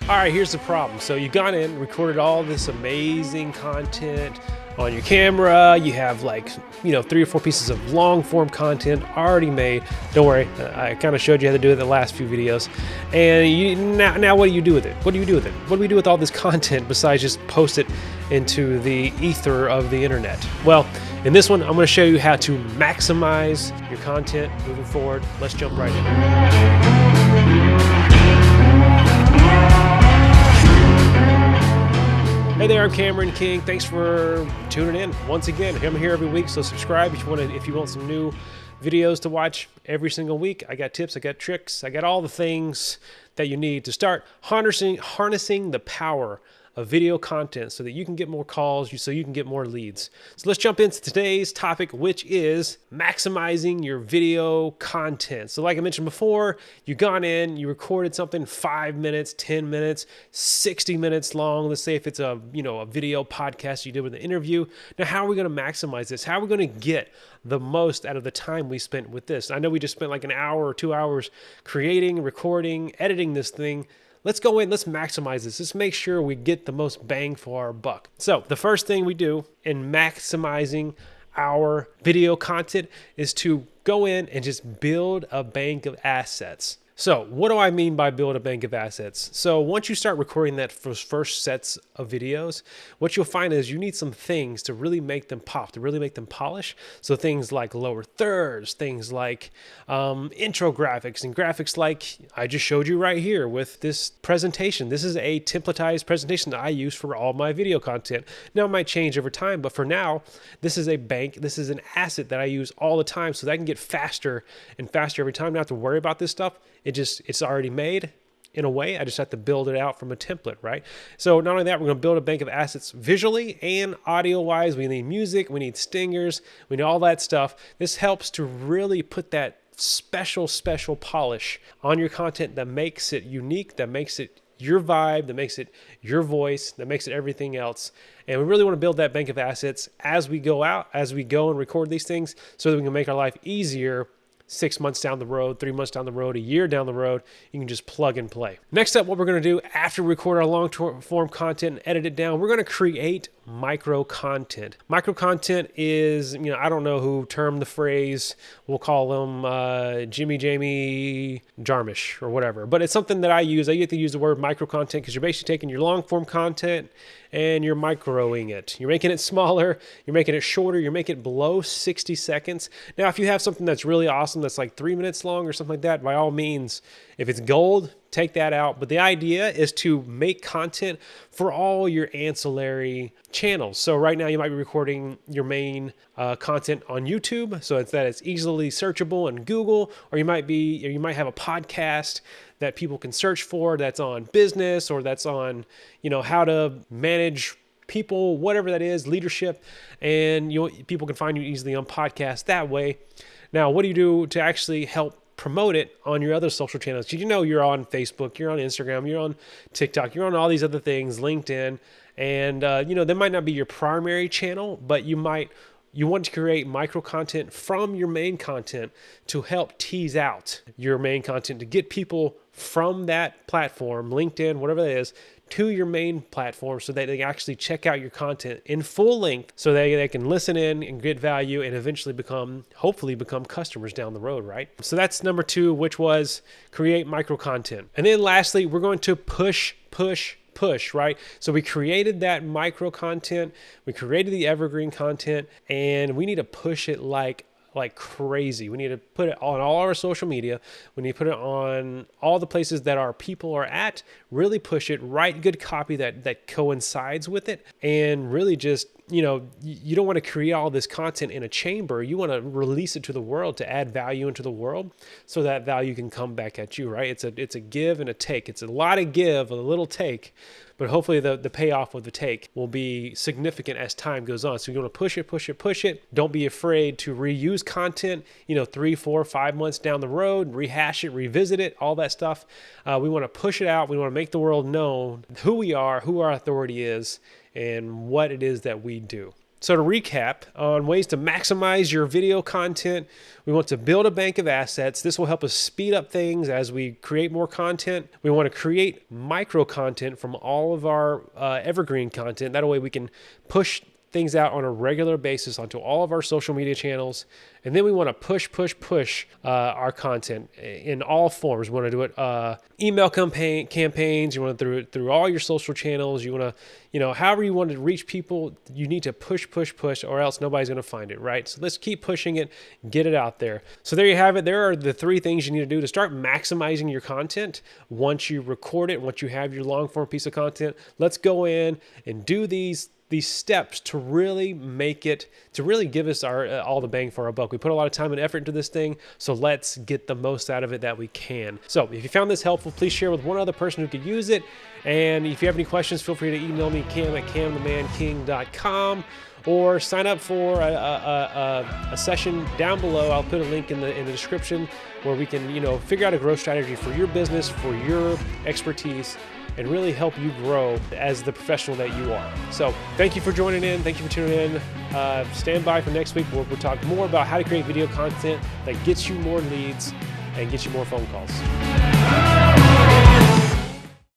All right, here's the problem. So you've gone in, recorded all this amazing content on your camera. You have like, 3 or 4 pieces of long form content already made. Don't worry, I kind of showed you how to do it in the last few videos. And now what do you do with it? What do you do with it? What do we do with all this content besides just post it into the ether of the internet? Well, in this one, I'm going to show you how to maximize your content moving forward. Let's jump right in. Hey there, I'm Cameron King. Thanks for tuning in once again. I'm here every week, so subscribe if you want some new videos to watch every single week. I got tips, I got tricks, I got all the things that you need to start harnessing the power of video content so that you can get more calls, so you can get more leads. So let's jump into today's topic, which is maximizing your video content. So like I mentioned before, you've gone in, you recorded something 5 minutes, 10 minutes, 60 minutes long. Let's say if it's a video podcast you did with an interview. Now, how are we going to maximize this? How are we going to get the most out of the time we spent with this? I know we just spent like an hour or 2 hours creating, recording, editing this thing. Let's go in, let's maximize this. Let's make sure we get the most bang for our buck. So the first thing we do in maximizing our video content is to go in and just build a bank of assets. So what do I mean by build a bank of assets? So once you start recording that first sets of videos, what you'll find is you need some things to really make them pop, to really make them polish. So things like lower thirds, things like intro graphics, and graphics like I just showed you right here with this presentation. This is a templatized presentation that I use for all my video content. Now it might change over time, but for now, this is a bank, this is an asset that I use all the time so that I can get faster and faster every time. I don't have to worry about this stuff. It's already made in a way. I just have to build it out from a template, right? So not only that, we're going to build a bank of assets visually and audio wise. We need music, we need stingers, we need all that stuff. This helps to really put that special polish on your content that makes it unique, that makes it your vibe, that makes it your voice, that makes it everything else. And we really want to build that bank of assets as we go and record these things so that we can make our life easier 6 months down the road, 3 months down the road, a year down the road. You can just plug and play. Next up, what we're going to do after we record our long form content and edit it down, we're going to create micro content. Micro content is, I don't know who termed the phrase. We'll call them Jimmy Jarmusch or whatever. But it's something that I use. I get to use the word micro content because you're basically taking your long form content and you're microing it. You're making it smaller. You're making it shorter. You're making it below 60 seconds. Now, if you have something that's really awesome, that's like 3 minutes long or something like that, by all means, if it's gold, take that out. But the idea is to make content for all your ancillary channels. So right now you might be recording your main content on YouTube, so it's easily searchable in Google, or you might have a podcast that people can search for that's on business, or that's on how to manage people, whatever that is, leadership, and people can find you easily on podcasts that way. Now, what do you do to actually help promote it on your other social channels? You're on Facebook, you're on Instagram, you're on TikTok, you're on all these other things, LinkedIn, and they might not be your primary channel, but you want to create micro content from your main content to help tease out your main content, to get people from that platform, LinkedIn, whatever that is, to your main platform so that they actually check out your content in full length so that they can listen in and get value and eventually hopefully become customers down the road, right? So that's number 2, which was create micro content. And then lastly, we're going to push, right? So we created that micro content, we created the evergreen content, and we need to push it like crazy. We need to put it on all our social media. We need to put it on all the places that our people are at, really push it, write good copy that coincides with it, and really just, you don't want to create all this content in a chamber. You want to release it to the world to add value into the world so that value can come back at you, right? It's a give and a take. It's a lot of give, a little take, but hopefully the payoff of the take will be significant as time goes on. So you want to push it. Don't be afraid to reuse content, 3, 4, 5 months down the road, rehash it, revisit it, all that stuff. We want to push it out. We want to make the world know who we are, who our authority is, and what it is that we do. So to recap on ways to maximize your video content, we want to build a bank of assets. This will help us speed up things as we create more content. We want to create micro content from all of our evergreen content. That way we can push things out on a regular basis onto all of our social media channels. And then we want to push our content in all forms. We want to do it email campaigns. You want to do it through all your social channels. You want to, however you want to reach people, you need to push, or else nobody's going to find it, right? So let's keep pushing it, get it out there. So there you have it. There are the 3 things you need to do to start maximizing your content. Once you record it, once you have your long form piece of content, let's go in and do these steps to really give us all the bang for our buck. We put a lot of time and effort into this thing, so let's get the most out of it that we can. So if you found this helpful, please share with one other person who could use it. And if you have any questions, feel free to email me, cam@camthemanking.com, or sign up for a session down below. I'll put a link in the description where we can figure out a growth strategy for your business, for your expertise, and really help you grow as the professional that you are. So thank you for joining in. Thank you for tuning in. Stand by for next week where we'll talk more about how to create video content that gets you more leads and gets you more phone calls.